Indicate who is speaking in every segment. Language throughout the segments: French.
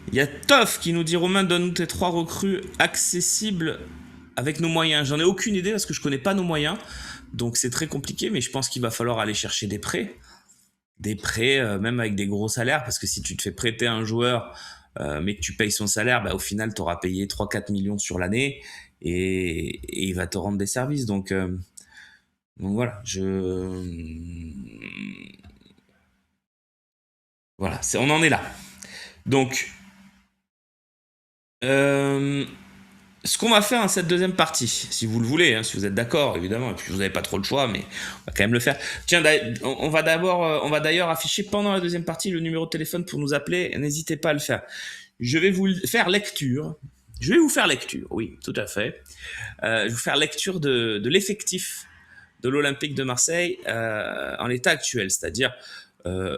Speaker 1: Il y a Toff qui nous dit Romain, donne-nous tes 3 recrues accessibles avec nos moyens. J'en ai aucune idée parce que je connais pas nos moyens. Donc c'est très compliqué, mais je pense qu'il va falloir aller chercher des prêts. Des prêts, même avec des gros salaires, parce que si tu te fais prêter un joueur, mais que tu payes son salaire, bah, au final, tu auras payé 3-4 millions sur l'année et il va te rendre des services. Donc voilà, voilà, on en est là. Donc, euh, ce qu'on va faire dans cette deuxième partie, si vous le voulez, hein, si vous êtes d'accord, évidemment, et puis vous n'avez pas trop le choix, mais on va quand même le faire. Tiens, on va d'ailleurs afficher pendant la deuxième partie le numéro de téléphone pour nous appeler. N'hésitez pas à le faire. Je vais vous faire lecture. Je vais vous faire lecture, oui, tout à fait. Je vais vous faire lecture de l'effectif de l'Olympique de Marseille en l'état actuel, c'est-à-dire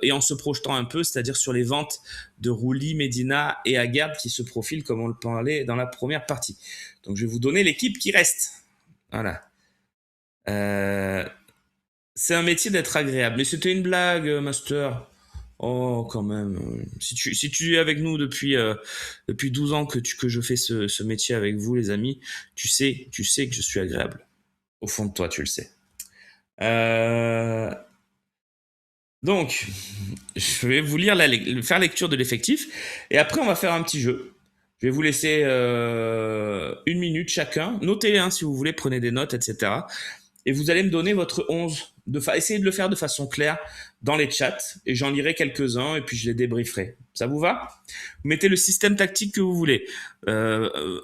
Speaker 1: et en se projetant un peu, c'est-à-dire sur les ventes de Rouli, Medina et Aguerd qui se profilent comme on le parlait dans la première partie. Donc je vais vous donner l'équipe qui reste. Voilà. Euh, c'est un métier d'être agréable. Mais c'était une blague, Master. Oh, quand même. Si tu es avec nous depuis 12 ans que je fais ce métier avec vous, les amis, tu sais que je suis agréable. Au fond de toi, tu le sais. Euh, donc, je vais vous lire faire lecture de l'effectif et après on va faire un petit jeu. Je vais vous laisser 1 minute chacun. Notez si vous voulez, prenez des notes, etc. Et vous allez me donner votre 11. Essayez de le faire de façon claire dans les chats et j'en lirai quelques-uns et puis je les débrieferai. Ça vous va? Vous mettez le système tactique que vous voulez.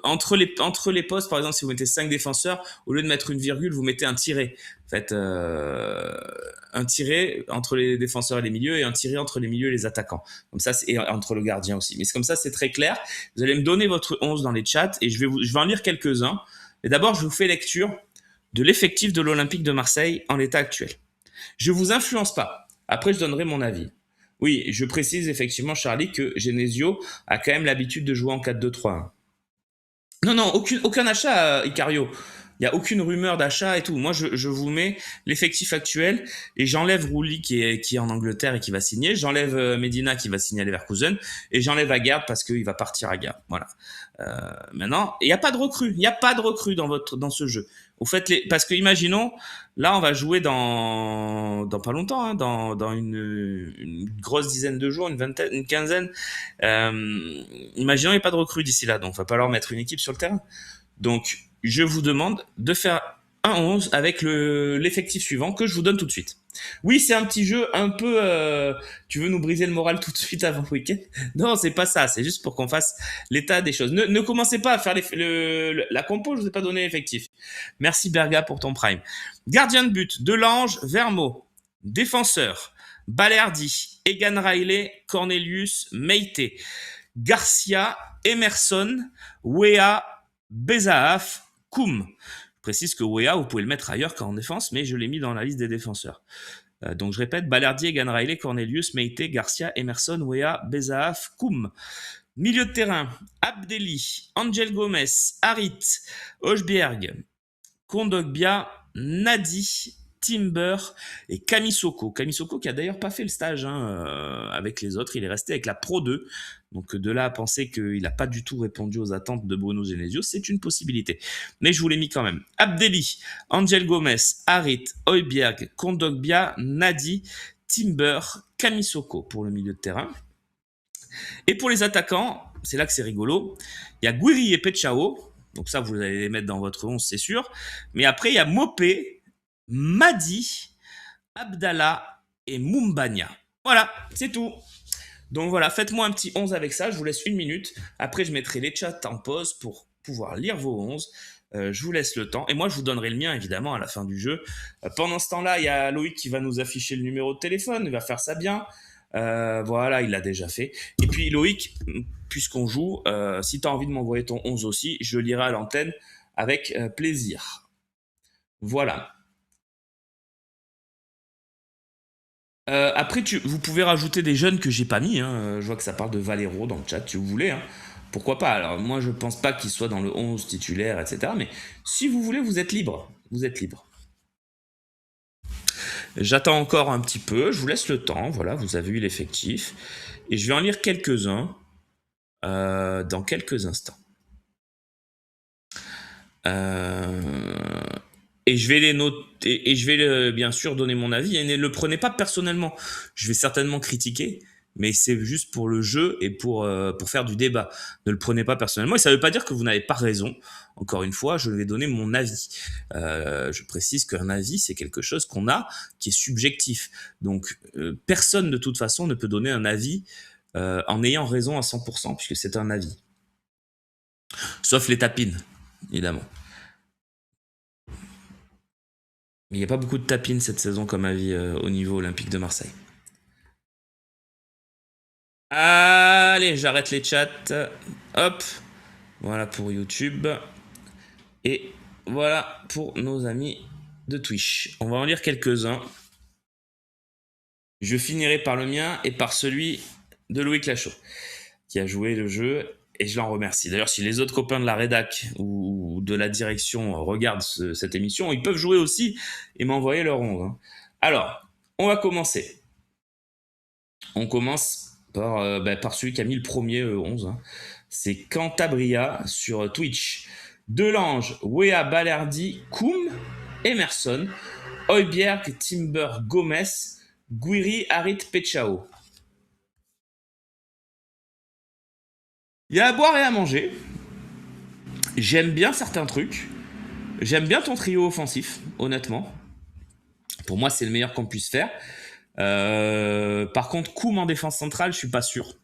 Speaker 1: Entre les postes, par exemple, si vous mettez 5 défenseurs, au lieu de mettre une virgule, vous mettez un tiret. Faites un tiret entre les défenseurs et les milieux et un tiret entre les milieux et les attaquants. Comme ça, et entre le gardien aussi. Mais c'est comme ça, c'est très clair. Vous allez me donner votre 11 dans les chats et je vais en lire quelques-uns. Et d'abord, je vous fais lecture de l'effectif de l'Olympique de Marseille en l'état actuel. Je ne vous influence pas. Après, je donnerai mon avis. Oui, je précise effectivement, Charlie, que Genesio a quand même l'habitude de jouer en 4-2-3. Non, non, aucun achat, Icario. Il n'y a aucune rumeur d'achat et tout. Moi, je vous mets l'effectif actuel et j'enlève Rouli qui est en Angleterre et qui va signer. J'enlève Medina qui va signer à Leverkusen et j'enlève Aguerd parce qu'il va partir à Aguerd. Voilà. Maintenant, il n'y a pas de recrue. Il n'y a pas de recrue dans ce jeu. Au fait, parce que imaginons, là, on va jouer dans pas longtemps, hein, dans une grosse dizaine de jours, une vingtaine, une quinzaine. Imaginons, il n'y a pas de recrue d'ici là, donc il va falloir mettre une équipe sur le terrain. Donc, je vous demande de faire un 11 avec l'effectif suivant que je vous donne tout de suite. Oui, c'est un petit jeu un peu. Tu veux nous briser le moral tout de suite avant le week-end? Non, c'est pas ça. C'est juste pour qu'on fasse l'état des choses. Ne commencez pas à faire la compo. Je vous ai pas donné l'effectif. Merci Berga pour ton prime. Gardien de but Delange, Vermo. Défenseur Balerdi, Egan Riley, Cornelius, Meite, Garcia, Emerson, Wea, Bezaaf, Koum. Je précise que Wea, vous pouvez le mettre ailleurs qu'en défense, mais je l'ai mis dans la liste des défenseurs. Donc je répète, Balardi, Egan Riley, Cornelius, Meite, Garcia, Emerson, Wea, Bezaaf, Koum. Milieu de terrain, Abdelli, Angel Gomez, Harit, Hochberg, Kondogbia, Nadi, Timber et Kamisoko. Kamisoko qui a d'ailleurs pas fait le stage avec les autres, il est resté avec la Pro 2. Donc de là à penser qu'il n'a pas du tout répondu aux attentes de Bruno Genesio, c'est une possibilité. Mais je vous l'ai mis quand même. Abdelli, Angel Gomez, Harit, Højbjerg, Kondogbia, Nadi, Timber, Kamisoko pour le milieu de terrain. Et pour les attaquants, c'est là que c'est rigolo, il y a Guiri et Pechao. Donc ça, vous allez les mettre dans votre 11, c'est sûr. Mais après, il y a Mopé, Madi, Abdallah et Mumbania. Voilà, c'est tout. Donc voilà, faites-moi un petit 11 avec ça. Je vous laisse 1 minute. Après, je mettrai les chats en pause pour pouvoir lire vos 11. Je vous laisse le temps. Et moi, je vous donnerai le mien, évidemment, à la fin du jeu. Pendant ce temps-là, il y a Loïc qui va nous afficher le numéro de téléphone. Il va faire ça bien. Voilà, il l'a déjà fait. Et puis Loïc, puisqu'on joue, si tu as envie de m'envoyer ton 11 aussi, je le lirai à l'antenne avec plaisir. Voilà. Après, vous pouvez rajouter des jeunes que j'ai pas mis. Hein. Je vois que ça parle de Valero dans le chat, si vous voulez. Hein. Pourquoi pas? Alors, moi, je pense pas qu'il soit dans le 11 titulaire, etc. Mais si vous voulez, vous êtes libre. Vous êtes libre. J'attends encore un petit peu, je vous laisse le temps. Voilà, vous avez eu l'effectif. Et je vais en lire quelques-uns dans quelques instants. Et je vais les noter, et je vais bien sûr donner mon avis. Et ne le prenez pas personnellement. Je vais certainement critiquer, mais c'est juste pour le jeu et pour faire du débat. Ne le prenez pas personnellement. Et ça ne veut pas dire que vous n'avez pas raison. Encore une fois, je vais donner mon avis. Je précise qu'un avis, c'est quelque chose qu'on a qui est subjectif. Donc, personne de toute façon ne peut donner un avis en ayant raison à 100%, puisque c'est un avis. Sauf les tapines, évidemment. Mais il n'y a pas beaucoup de tapines cette saison comme avis au niveau olympique de Marseille. Allez, j'arrête les chats. Hop. Voilà pour YouTube. Et voilà pour nos amis de Twitch. On va en lire quelques-uns. Je finirai par le mien et par celui de Louis Clachot, qui a joué le jeu, et je l'en remercie. D'ailleurs, si les autres copains de la rédac ou de la direction regardent cette émission, ils peuvent jouer aussi et m'envoyer leur 11. Alors, on va commencer. On commence par celui qui a mis le premier 11. C'est Cantabria sur Twitch. Delange, Wea, Balerdi, Koum, Emerson, Højbjerg, Timber, Gomez, Guiri, Harit, Pechao. Il y a à boire et à manger. J'aime bien certains trucs. J'aime bien ton trio offensif, honnêtement. Pour moi, c'est le meilleur qu'on puisse faire. Par contre, Koum en défense centrale, je suis pas sûr.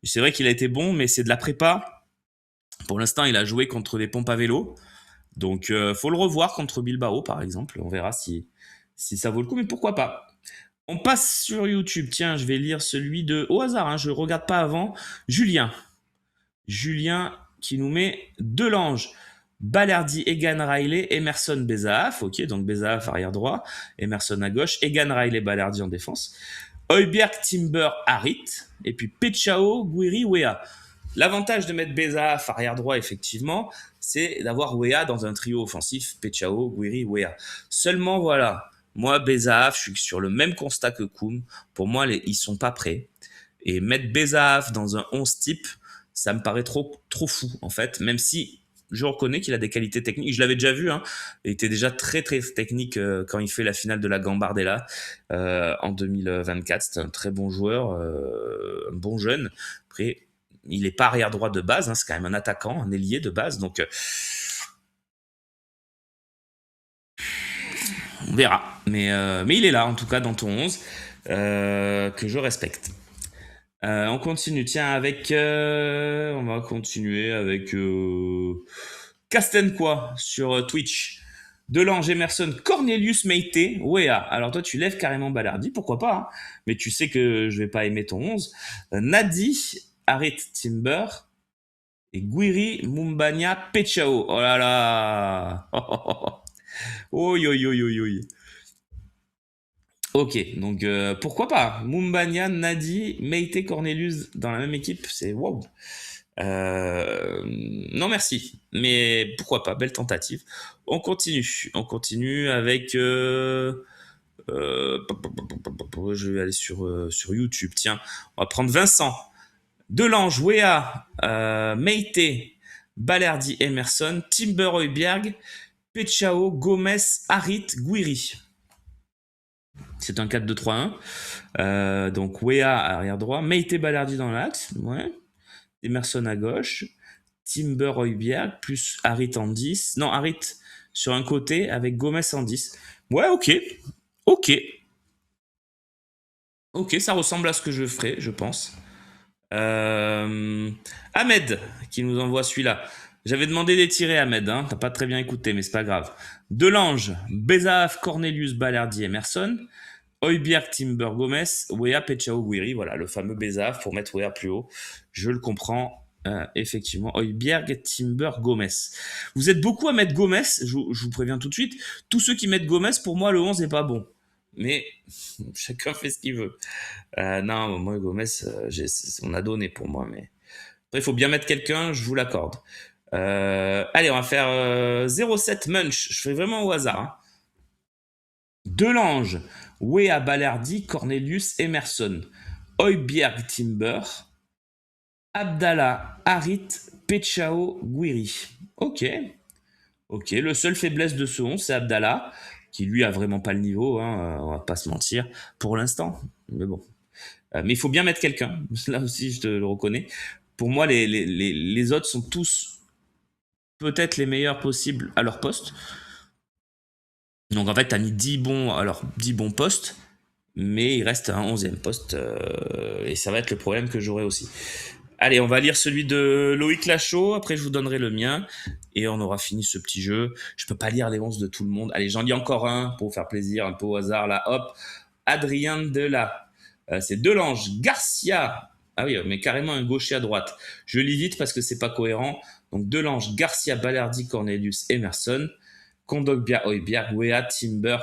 Speaker 1: C'est vrai qu'il a été bon, mais c'est de la prépa. Pour l'instant, il a joué contre des pompes à vélo. Donc, faut le revoir contre Bilbao, par exemple. On verra si ça vaut le coup, mais pourquoi pas. On passe sur YouTube. Tiens, je vais lire celui de... Au hasard, hein, je ne regarde pas avant. Julien qui nous met Delange, Balerdi, Egan Riley, Emerson, Bezaaf. Ok, donc Bezaaf arrière droit, Emerson à gauche, Egan Riley, Balerdi en défense. Højbjerg, Timber, Harit. Et puis Pechao, Guiri, Wea. L'avantage de mettre Bezaaf arrière droit, effectivement, c'est d'avoir Wea dans un trio offensif, Pechao, Guiri, Wea. Seulement, voilà, moi, Bezaaf, je suis sur le même constat que Koum. Pour moi, ils sont pas prêts. Et mettre Bezaaf dans un 11 type, ça me paraît trop fou, en fait, même si je reconnais qu'il a des qualités techniques. Je l'avais déjà vu, hein. Il était déjà très technique quand il fait la finale de la Gambardella en 2024. C'est un très bon joueur, un bon jeune. Après, il n'est pas arrière droit de base, hein. C'est quand même un attaquant, un ailier de base. Donc, on verra. Mais il est là, en tout cas, dans ton 11, que je respecte. On continue, tiens, on va continuer avec Castenqua sur Twitch. Delange, Emerson, Cornelius, Meite, Wea. Alors toi, tu lèves carrément Balardi, pourquoi pas, hein, mais tu sais que je vais pas aimer ton 11. Nadi, Harit, Timber, et Guiri, Mumbania, Pechao. Oh là là. Oi, oi, oi, oi, oi. Ok, donc pourquoi pas Mumbania, Nadi, Meite, Cornelius dans la même équipe, c'est wow. Non merci, mais pourquoi pas, belle tentative. On continue avec... je vais aller sur YouTube, tiens, on va prendre Vincent. Delange, Wea, Meite, Balerdi, Emerson, Timber, Højbjerg, Pechao, Gomez, Harit, Guiri. C'est un 4-2-3-1. Donc Wea arrière droit, Meite, Balerdi dans l'axe, ouais. Emerson à gauche, Timber, Højbjerg, plus Harit en 10. Non, Harit sur un côté avec Gomez en 10. Ouais, ok, ça ressemble à ce que je ferai, je pense. Ahmed qui nous envoie celui-là. J'avais demandé d'étirer Ahmed, hein. T'as pas très bien écouté, mais c'est pas grave. Delange, Bezaaf, Cornelius, Balerdi, Emerson, Højbjerg, Timber, Gomez, Wea, Pechao, Guiri. Voilà, le fameux Bezaaf pour mettre Wea plus haut. Je le comprends. Effectivement, Højbjerg, Timber, Gomez. Vous êtes beaucoup à mettre Gomez, je vous préviens tout de suite. Tous ceux qui mettent Gomez, pour moi, le 11 n'est pas bon. Mais chacun fait ce qu'il veut. Non, moi, Gomez, on a donné pour moi. Mais après, il faut bien mettre quelqu'un, je vous l'accorde. Allez, on va faire 0,7 Munch. Je fais vraiment au hasard. Hein. Delange, Wea Balerdi, Cornelius Emerson, Højbjerg Timber, Abdallah Harit, Pechao Guiri. Ok. Ok, le seul faiblesse de ce 11, c'est Abdallah, qui lui a vraiment pas le niveau, hein, on va pas se mentir, pour l'instant. Mais bon. Mais il faut bien mettre quelqu'un, là aussi je te le reconnais. Pour moi, les autres sont tous peut-être les meilleurs possibles à leur poste. Donc en fait, tu as mis 10 bons, alors 10 bons postes, mais il reste un 11e poste, et ça va être le problème que j'aurai aussi. Allez, on va lire celui de Loïc Lachaud, après je vous donnerai le mien, et on aura fini ce petit jeu. Je peux pas lire les 11 de tout le monde. Allez, j'en lis encore un pour vous faire plaisir, un peu au hasard là, hop. Adrien Dela, c'est Delange, Garcia, ah oui, mais carrément un gaucher à droite. Je lis vite parce que c'est pas cohérent. Donc Delange, Garcia, Balerdi, Cornelius, Emerson, Kondogbia, Højbjerg, Wea, Timber,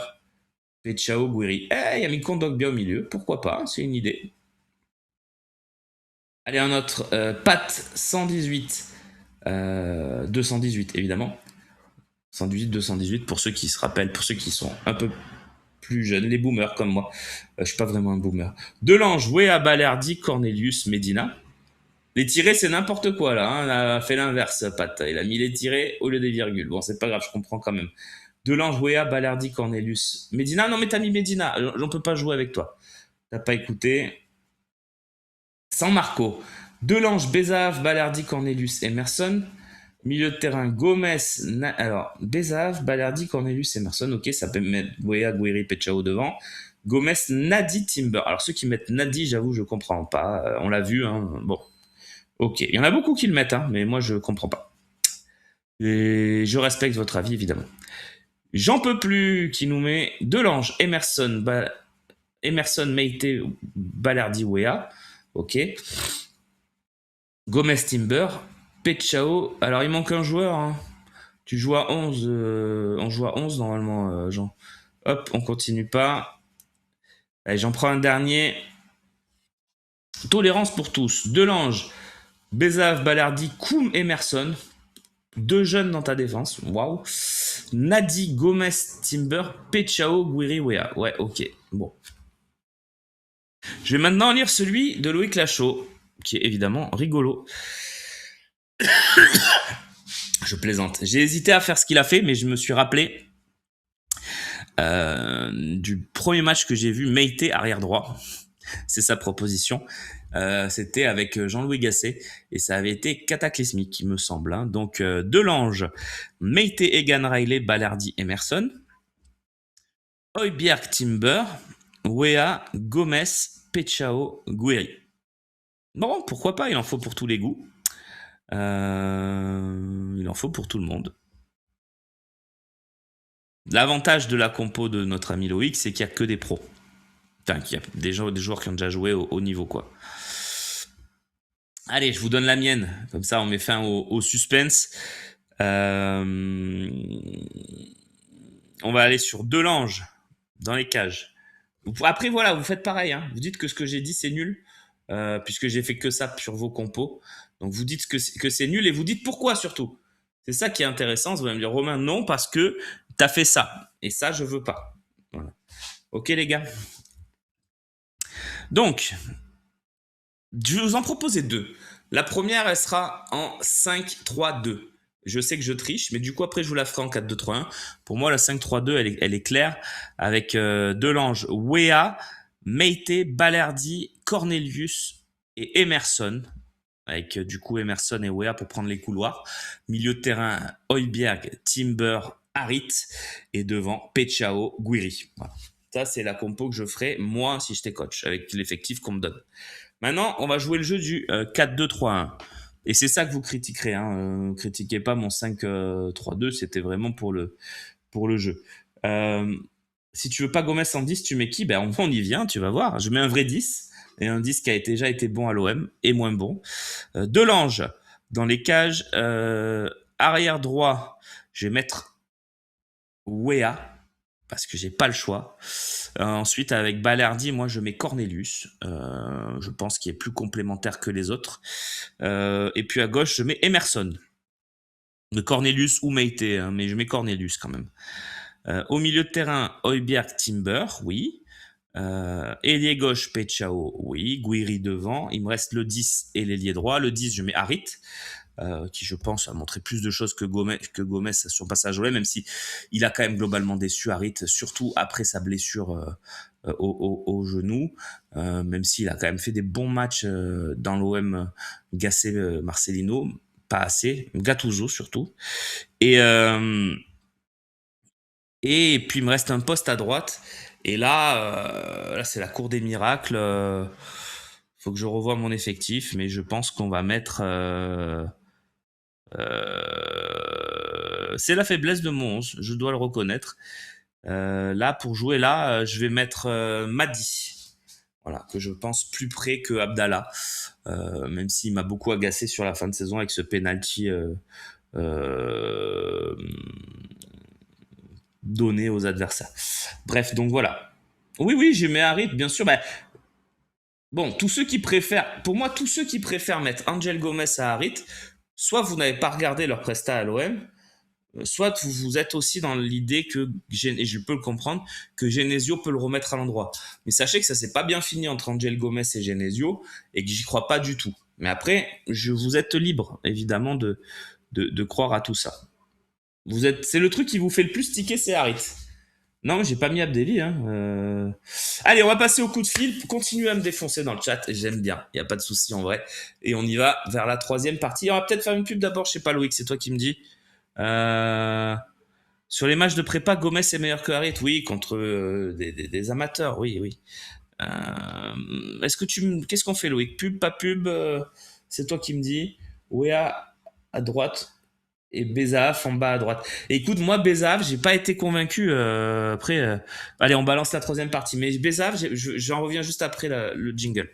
Speaker 1: Pechao, Guiri. Il y a mis Kondogbia au milieu, pourquoi pas, c'est une idée. Allez, un autre, Pat 118, 218 évidemment. 118, 218 pour ceux qui se rappellent, pour ceux qui sont un peu plus jeunes, les boomers comme moi. Je suis pas vraiment un boomer. Delange, Wea, Balerdi, Cornelius, Medina. Les tirés, c'est n'importe quoi là. Hein. On a fait l'inverse, Pat. Il a mis les tirés au lieu des virgules. Bon, c'est pas grave, je comprends quand même. Delange, Wea, Balerdi, Cornelius, Medina. Non, mais t'as mis Medina. J'en peux pas jouer avec toi. T'as pas écouté. San Marco. Delange, Bézave, Balerdi, Cornelius, Emerson. Milieu de terrain, Gomez. Alors, Bézave, Balerdi, Cornelius, Emerson. Ok, ça peut mettre Wea, Guiri, Pechao devant. Gomez, Nadi, Timber. Alors, ceux qui mettent Nadi, j'avoue, je comprends pas. On l'a vu, hein. Bon. Ok, il y en a beaucoup qui le mettent, hein, mais moi je comprends pas. Et je respecte votre avis évidemment. J'en peux plus qui nous met Delange, Emerson, Emerson, Meite, Balerdi, Wea. Ok. Gomez, Timber, Pechao. Alors il manque un joueur. Hein. Tu joues à 11. On joue à 11 normalement, Jean. Hop, on continue pas. Allez, j'en prends un dernier. Tolérance pour tous. Delange, Bézave, Balerdi, Koum, Emerson. Deux jeunes dans ta défense. Waouh. Nadi, Gomez, Timber, Pechao, Guiri, Wea. Ouais, ok. Bon. Je vais maintenant lire celui de Loïc Lachaud, qui est évidemment rigolo. Je plaisante. J'ai hésité à faire ce qu'il a fait, mais je me suis rappelé du premier match que j'ai vu, Meite arrière droit. C'est sa proposition. C'était avec Jean-Louis Gasset et ça avait été cataclysmique, il me semble. Hein. Donc, Delange, Meite, Egan, Riley, Balerdi, Emerson, Højbjerg, Timber, Wea, Gomez, Pechao, Guiri. Bon, pourquoi pas, il en faut pour tous les goûts. Il en faut pour tout le monde. L'avantage de la compo de notre ami Loïc, c'est qu'il n'y a que des pros. Enfin, qu'il y a des joueurs qui ont déjà joué au niveau, quoi. Allez, je vous donne la mienne. Comme ça, on met fin au suspense. On va aller sur Delange dans les cages. Après, voilà, vous faites pareil. Hein. Vous dites que ce que j'ai dit, c'est nul, puisque j'ai fait que ça sur vos compos. Donc, vous dites que c'est nul et vous dites pourquoi surtout. C'est ça qui est intéressant. Vous allez me dire, Romain, non, parce que t'as fait ça. Et ça, je veux pas. Voilà. Ok, les gars. Donc, je vais vous en proposer deux. La première, elle sera en 5-3-2. Je sais que je triche, mais du coup, après, je vous la ferai en 4-2-3-1. Pour moi, la 5-3-2, elle est claire, avec Delange, Wea, Meite, Balerdi, Cornelius et Emerson. Avec du coup Emerson et Wea pour prendre les couloirs. Milieu de terrain, Højbjerg, Timber, Harit. Et devant, Pechao, Guiri. Voilà. Ça, c'est la compo que je ferai, moi, si j'étais coach, avec l'effectif qu'on me donne. Maintenant, on va jouer le jeu du 4-2-3-1. Et c'est ça que vous critiquerez. Hein. Critiquez pas mon 5-3-2, c'était vraiment pour le jeu. Si tu veux pas Gomez en 10, tu mets qui? Ben, on y vient, tu vas voir. Je mets un vrai 10. Et un 10 qui a déjà été bon à l'OM et moins bon. Delange, dans les cages. Arrière droit, je vais mettre Wea, parce que j'ai pas le choix. Ensuite, avec Balerdi, moi, je mets Cornelius. Je pense qu'il est plus complémentaire que les autres. Et puis à gauche, je mets Emerson. De Cornelius ou Meite, hein, mais je mets Cornelius quand même. Au milieu de terrain, Højbjerg, Timber, oui. Ailier gauche, Pechao, oui. Guiri devant. Il me reste le 10 et l'ailier droit. Le 10, je mets Harit, qui je pense a montré plus de choses que Gomez sur son passage au LM, même si il a quand même globalement déçu Harit, surtout après sa blessure au genou, même s'il a quand même fait des bons matchs dans l'OM. Gassé, Marcelino, pas assez. Gattuso surtout. Et puis il me reste un poste à droite. Et là c'est la cour des miracles. Faut que je revoie mon effectif, mais je pense qu'on va mettre. C'est la faiblesse de mon 11, je dois le reconnaître. Là, pour jouer là, je vais mettre Madi. Voilà, que je pense plus près que Abdallah, même s'il m'a beaucoup agacé sur la fin de saison avec ce penalty euh, donné aux adversaires. Bref, donc voilà. Oui, oui, j'ai mis Harit, bien sûr. Bah, bon, pour moi, tous ceux qui préfèrent mettre Angel Gomez à Harit, soit vous n'avez pas regardé leur presta à l'OM, soit vous êtes aussi dans l'idée que, et je peux le comprendre, que Genesio peut le remettre à l'endroit. Mais sachez que ça s'est pas bien fini entre Angel Gomez et Genesio, et que j'y crois pas du tout. Mais après, vous êtes libre, évidemment, de croire à tout ça. C'est le truc qui vous fait le plus tiquer, c'est Harit. Non, j'ai pas mis Abdelli. Hein. Allez, on va passer au coup de fil. Continuez à me défoncer dans le chat. J'aime bien. Il n'y a pas de souci en vrai. Et on y va vers la troisième partie. On va peut-être faire une pub d'abord. Je sais pas, Loïc, c'est toi qui me dis. Sur les matchs de prépa, Gomez est meilleur que Harit. Oui, contre des amateurs. Oui, oui. Qu'est-ce qu'on fait, Loïc? Pub, pas pub? C'est toi qui me dis. Ouéa à droite et Bezaf en bas à droite. Et écoute, moi, Bezaf, j'ai pas été convaincu. Après, allez, on balance la troisième partie. Mais Bezaf, j'en reviens juste après le jingle.